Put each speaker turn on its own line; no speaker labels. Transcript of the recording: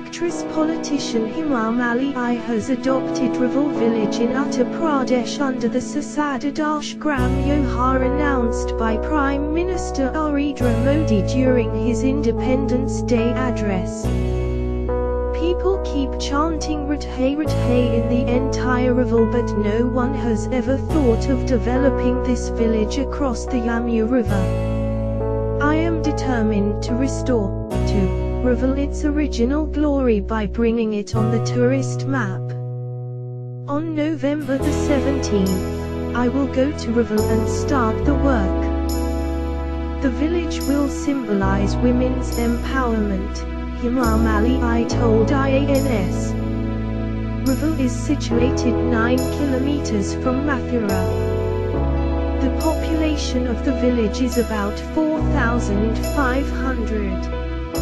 actress politician Himam Ali has adopted Raval village in Uttar Pradesh under the Sansad Adarsh Gram Yohar announced by Prime Minister Narendra Modi during his Independence Day address. People keep chanting Radhe in the entire Raval, but no one has ever thought of developing this village across the Yamuna River. I am determined to restore to Raval its original glory by bringing it on the tourist map. On November the 17th, I will go to Raval and start the work. The village will symbolize women's empowerment, Himam Ali told IANS. Raval is situated 9 kilometers from Mathura. The population of the village is about 4,500.